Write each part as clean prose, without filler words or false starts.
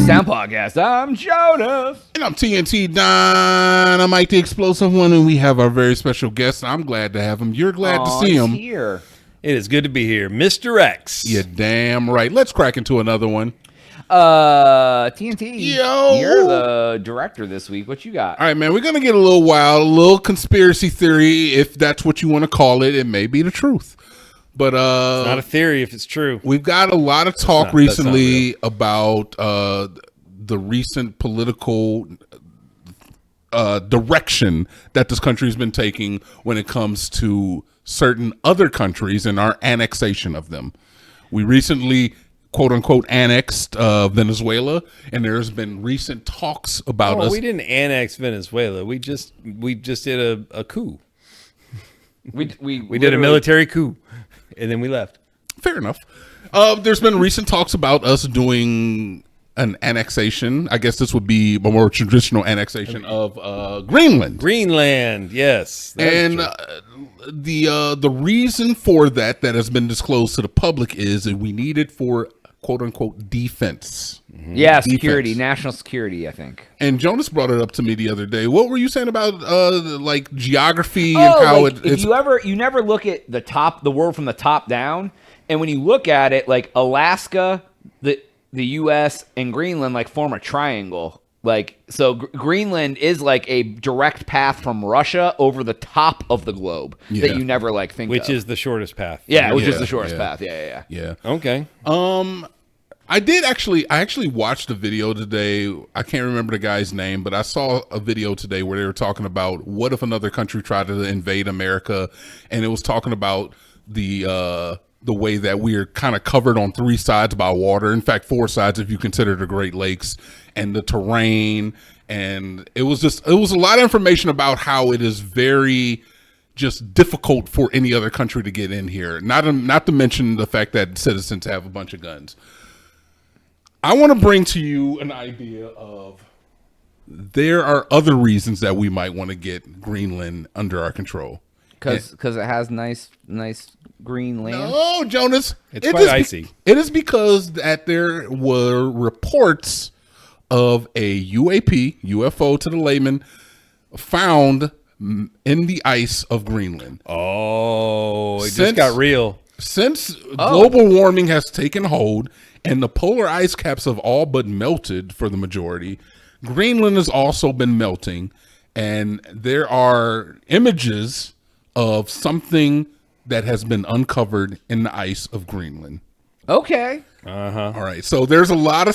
Sound Podcast. I'm Jonas. And I'm TNT Dynamite, the explosive one, and we have our very special guest. I'm glad to have him. You're glad to see him. Here. It is good to be here. Mr. X. You're damn right. Let's crack into another one. TNT. Yo. You're the director this week. What you got? All right, man. We're going to get a little wild, a little conspiracy theory, if that's what you want to call it. It may be the truth. But it's not a theory if it's true. We've got a lot of talk recently about the recent political direction that this country has been taking when it comes to certain other countries and our annexation of them. We recently, quote unquote, annexed Venezuela, and there's been recent talks about us. We didn't annex Venezuela. We just did a coup. We did a military coup, and then we left. Fair enough. There's been recent talks about us doing an annexation. I guess this would be a more traditional annexation of Greenland. Greenland, yes. And the reason for that has been disclosed to the public is that we need it for quote unquote defense. Mm-hmm. Yeah, security, national security, I think. And Jonas brought it up to me the other day. What were you saying about like geography and how like it's you never look at the world from the top down, and when you look at it, like Alaska, the U.S. and Greenland like form a triangle. Like, so Greenland is like a direct path from Russia over the top of the globe that you never like think of. Which is the shortest path. Yeah, which is the shortest path. Yeah. Okay. I actually watched a video today. I can't remember the guy's name, but I saw a video today where they were talking about what if another country tried to invade America, and it was talking about the way that we are kind of covered on 3 sides by water. In fact, 4 sides if you consider the Great Lakes and the terrain. And it was a lot of information about how it is very just difficult for any other country to get in here. Not to mention the fact that citizens have a bunch of guns. I want to bring to you an idea of there are other reasons that we might want to get Greenland under our control. Because it has nice green land. No, Jonas. It's quite icy. It is because that there were reports of a UFO to the layman, found in the ice of Greenland. Oh, it just got real. Since global warming has taken hold and the polar ice caps have all but melted for the majority, Greenland has also been melting, and there are images of something that has been uncovered in the ice of Greenland. Okay. All right. So there's a lot of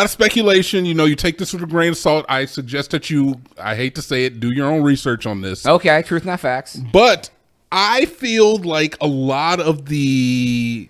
speculation. You know, you take this with a grain of salt. I suggest that I hate to say it, do your own research on this. Okay. Truth, not facts. But I feel like a lot of the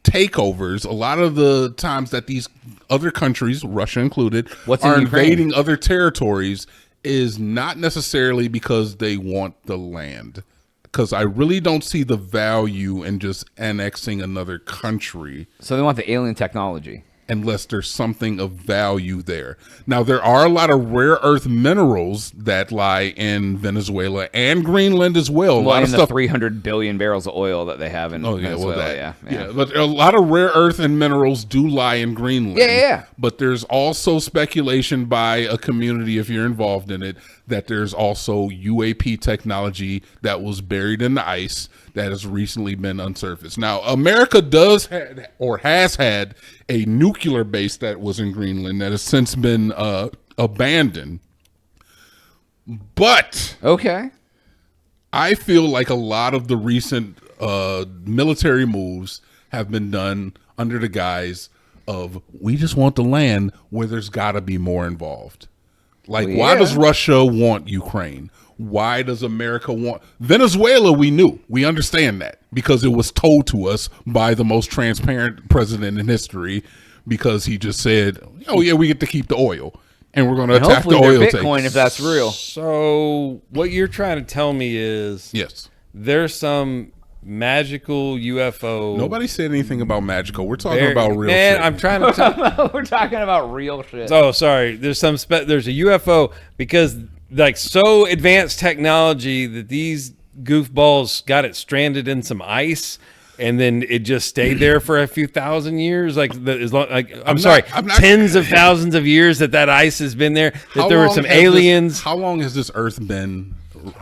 takeovers, a lot of the times that these other countries, Russia included, are invading other territories is not necessarily because they want the land. Because I really don't see the value in just annexing another country. So they want the alien technology. Unless there's something of value there. Now, there are a lot of rare earth minerals that lie in Venezuela and Greenland as well. Well, and the 300 billion barrels of oil that they have in Venezuela. Yeah, but a lot of rare earth and minerals do lie in Greenland. Yeah. But there's also speculation by a community, if you're involved in it, that there's also UAP technology that was buried in the ice that has recently been unsurfaced. Now, America has had a nuclear base that was in Greenland that has since been abandoned. But I feel like a lot of the recent military moves have been done under the guise of we just want the land where there's got to be more involved. Like, why does Russia want Ukraine? Why does America want Venezuela? We understand that because it was told to us by the most transparent president in history, because he just said, oh yeah, we get to keep the oil and we're going to attack the oil Bitcoin if that's real. So what you're trying to tell me is there's some magical UFO. Nobody said anything about magical. We're talking about real shit. I'm trying to tell We're talking about real shit. Oh, sorry. There's a UFO because like so advanced technology that these goofballs got it stranded in some ice and then it just stayed there for a few thousand years. I'm not- tens of thousands of years that ice has been there. That there were some aliens. How long has this Earth been?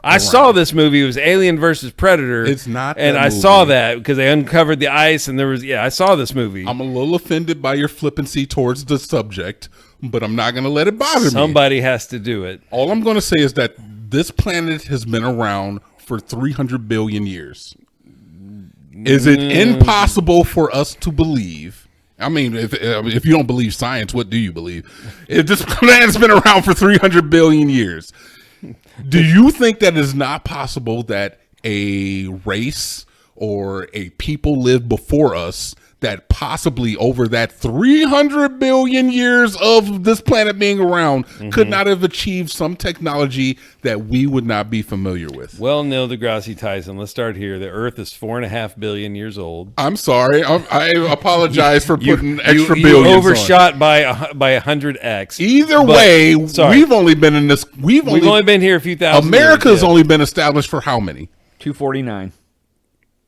I saw this movie. It was Alien versus Predator. It's not and that I movie. saw that because they uncovered the ice, and there was I saw this movie. I'm a little offended by your flippancy towards the subject, but I'm not going to let it bother me. Somebody has to do it. All I'm going to say is that this planet has been around for 300 billion years. Is it impossible for us to believe? I mean, if you don't believe science, what do you believe? If this planet's been around for 300 billion years, do you think that it's not possible that a race or a people lived before us that possibly over that 300 billion years of this planet being around could not have achieved some technology that we would not be familiar with? Well, Neil deGrasse Tyson, let's start here. The Earth is 4.5 billion years old. I'm sorry. I apologize for putting extra you billions overshot on. by 100x. Either way, we've only been in this. We've only been here a few thousand. America's only been established for how many? 249.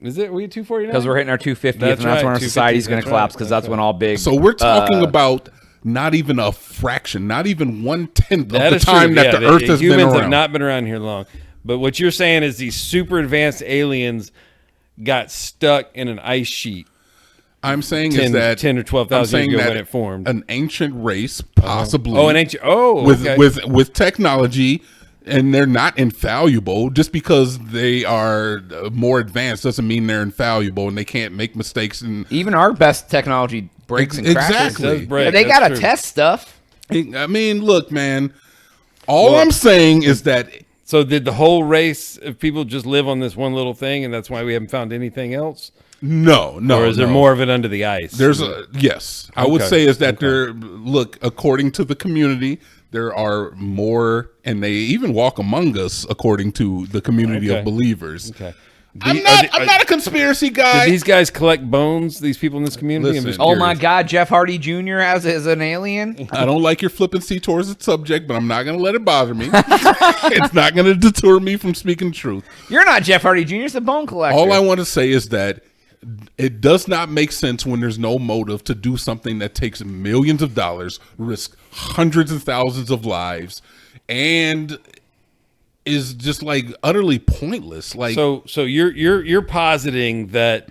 Is it? We 249? Because we're hitting our 250th, and that's when our society's going to collapse. Because that's when all big. So we're talking about not even a fraction, not even 1/10 of the time that the Earth has been around. Humans have not been around here long. But what you're saying is these super advanced aliens got stuck in an ice sheet. I'm saying is that 10 or 12,000 years ago when it formed. An ancient race, possibly. With technology. And they're not infallible. Just because they are more advanced doesn't mean they're infallible and they can't make mistakes. And even our best technology breaks and cracks. Exactly. Yeah, they got to test stuff. I mean, look, man. All I'm saying is that. So did the whole race of people just live on this one little thing, and that's why we haven't found anything else? No. Or is there more of it under the ice? Yes. I would say is that according to the community, there are more, and they even walk among us according to the community of believers. Okay. I'm not a conspiracy guy. Do these guys collect bones, these people in this community? Listen, oh my God, Jeff Hardy Jr. as an alien? I don't like your flippancy towards the subject, but I'm not going to let it bother me. It's not going to deter me from speaking truth. You're not Jeff Hardy Jr., it's a bone collector. All I want to say is that it does not make sense when there's no motive to do something that takes millions of dollars, risk hundreds of thousands of lives, and is just like utterly pointless. Like, so you're positing that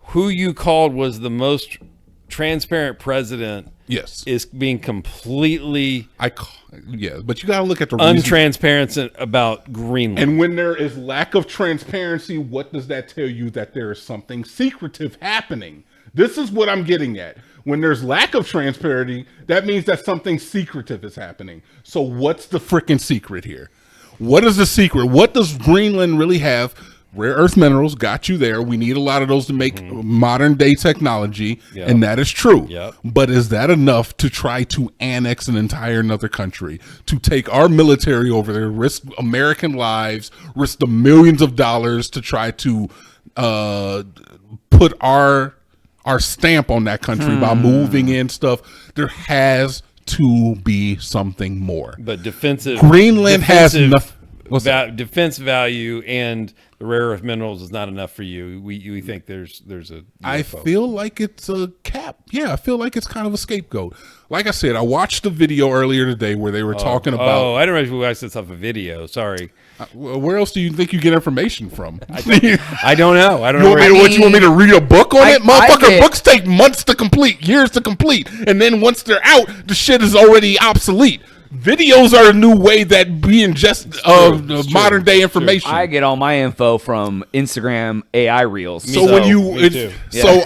who you called was the most transparent president. Yes, is being completely but you got to look at the untransparent about Greenland. And when there is lack of transparency, what does that tell you? That there is something secretive happening. This is what I'm getting at. When there's lack of transparency, that means that something secretive is happening. So what's the freaking secret here? What is the secret? What does Greenland really have? Rare earth minerals got you there. We need a lot of those to make modern day technology, and that is true. But is that enough to try to annex an entire another country, to take our military over there, risk American lives, risk the millions of dollars to try to put our stamp on that country by moving in stuff? There has to be something more. But Greenland has nothing. Defense value and the rare earth minerals is not enough for you. We think there's a UFO. I feel like it's a cap. Yeah, I feel like it's kind of a scapegoat. Like I said, I watched a video earlier today where they were talking about. Oh, I don't know if I said stuff a video. Sorry. Where else do you think you get information from? I don't know. I don't know. You want me to read a book on it? Motherfucker, books take months to complete, years to complete. And then once they're out, the shit is already obsolete. Videos are a new way that we ingest modern day information. I get all my info from Instagram AI reels. So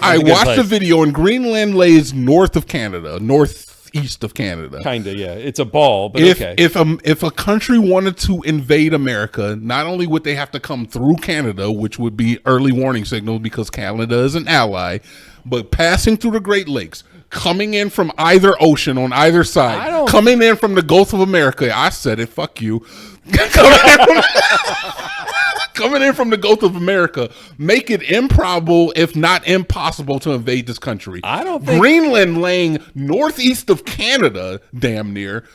I watched a video, and Greenland lays north of Canada, northeast of Canada. Kinda, yeah. It's a ball, but okay. If a country wanted to invade America, not only would they have to come through Canada, which would be early warning signals because Canada is an ally, but passing through the Great Lakes, coming in from either ocean on either side, coming in from the Gulf of America. I said it. Fuck you. Coming in from the Gulf of America, make it improbable, if not impossible, to invade this country. I don't think Greenland laying northeast of Canada, damn near.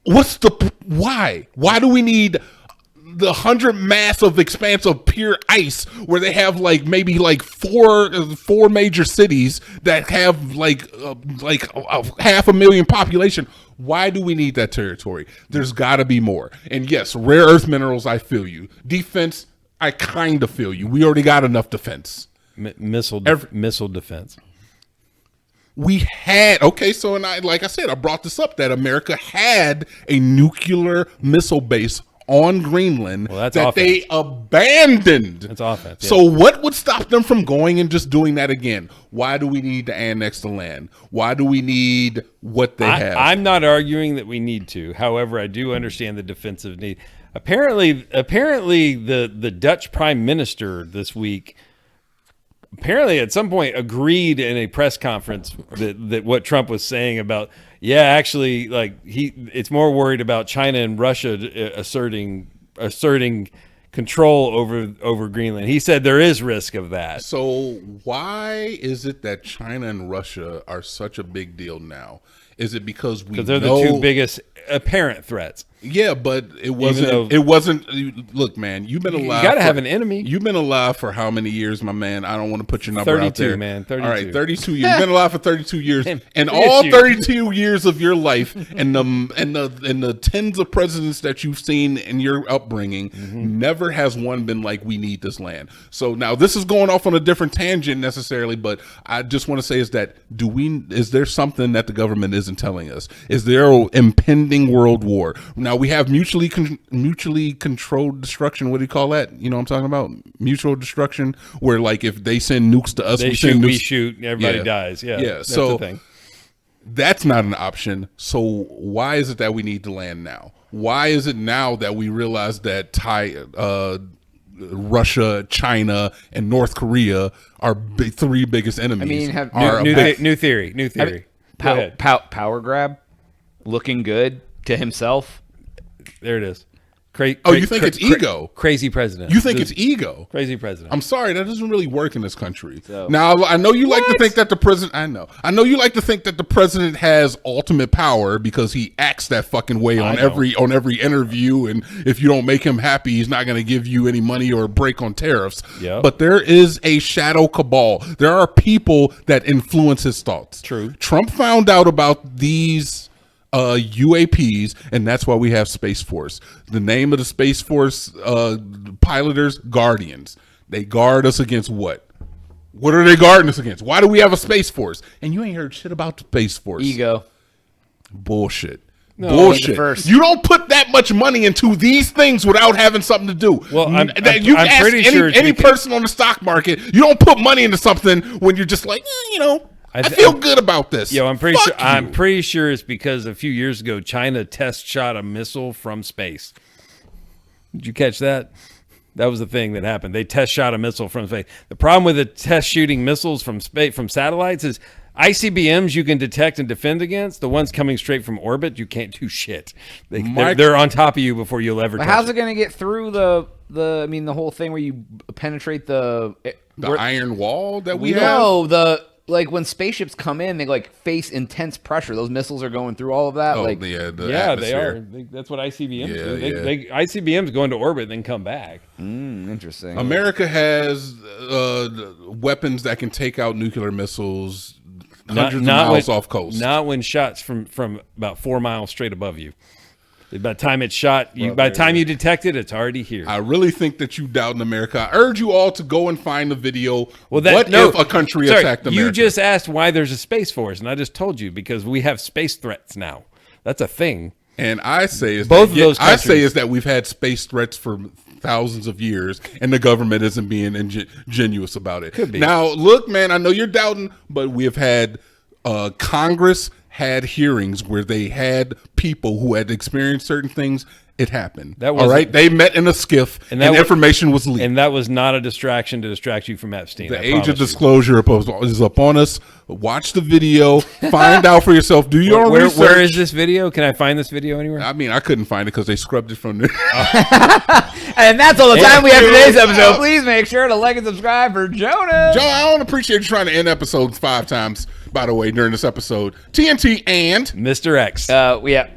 Why? Why do we need the 100 mass of expanse of pure ice where they have like maybe like four major cities that have like 500,000 population. Why do we need that territory? There's got to be more. And yes, rare earth minerals, I feel you. Defense, I kind of feel you. We already got enough defense. Missile defense. We had, okay, so and like I said, I brought this up that America had a nuclear missile base on Greenland that offense. They abandoned. That's offense. Yeah. So what would stop them from going and just doing that again? Why do we need to annex the land? Why do we need what they have? I'm not arguing that we need to. However, I do understand the defensive need. Apparently the Dutch Prime Minister this week at some point agreed in a press conference that what Trump was saying about, actually, like it's more worried about China and Russia asserting control over Greenland. He said there is risk of that. So why is it that China and Russia are such a big deal now? Is it because they're the two biggest apparent threats? Yeah, but it wasn't. Look, man, you've been alive. You got to have an enemy. You've been alive for how many years, my man? I don't want to put your number out there. 32, man. 32. All right, 32 years. You've been alive for 32 years, and all all 32 years of your life, and the tens of presidents that you've seen in your upbringing, never has one been like, we need this land. So now this is going off on a different tangent necessarily, but I just want to say is is there something that the government isn't telling us? Is there an impending world war? Now we have mutually controlled destruction. What do you call that? You know what I'm talking about? Mutual destruction, where like if they send nukes to us, we shoot, everybody dies. Yeah. That's the thing. That's not an option. So why is it that we need to land now? Why is it now that we realize that Russia, China, and North Korea are three biggest enemies? I mean, new theory. Power grab, looking good to himself. There it is. You think it's ego? Crazy president. You think it's ego? Crazy president. I'm sorry, that doesn't really work in this country. Now, I know you like to think that the president. I know you like to think that the president has ultimate power because he acts that fucking way on every interview, and if you don't make him happy, he's not going to give you any money or a break on tariffs. Yep. But there is a shadow cabal. There are people that influence his thoughts. True. Trump found out about these UAPs, and that's why we have Space Force. The name of the Space Force piloters, Guardians. They guard us against what? What are they guarding us against? Why do we have a Space Force? And you ain't heard shit about the Space Force. Ego. Bullshit. Bullshit. You don't put that much money into these things without having something to do. Well, I'm ask pretty sure any person on the stock market, you don't put money into something when you're just like, I feel good about this. I'm pretty sure it's because a few years ago China test shot a missile from space. Did you catch that? That was the thing that happened. They test shot a missile from space. The problem with the test shooting missiles from space from satellites is ICBMs you can detect and defend against. The ones coming straight from orbit, you can't do shit. They're on top of you before you'll ever. How's it going to get through the whole thing where you penetrate the iron wall that we have? No, like when spaceships come in, they like face intense pressure. Those missiles are going through all of that. They are. That's what ICBMs do. ICBMs go into orbit and then come back. Interesting. America has weapons that can take out nuclear missiles hundreds of miles off coast. Not when shots from about 4 miles straight above you. By the time it's shot, by the time you detect it, it's already here. I really think that you doubt in America. I urge you all to go and find the video. If a country attacked America? You just asked why there's a Space Force, and I just told you because we have space threats now. That's a thing. And I say is that we've had space threats for thousands of years, and the government isn't being ingenuous about it. Could be. Now, look, man, I know you're doubting, but we have had Congress had hearings where they had people who had experienced certain things. It happened. All right. They met in a skiff, and information was leaked. And that was not a distraction to distract you from Epstein. The age of disclosure is upon us. Watch the video. Find out for yourself. Do your own research. Where is this video? Can I find this video anywhere? I mean, I couldn't find it because they scrubbed it from there. And that's all the time we have for today's episode. Please make sure to like and subscribe for Jonah. Joe, I don't appreciate you trying to end episodes 5 times, by the way, during this episode. TNT and Mr. X. Yeah.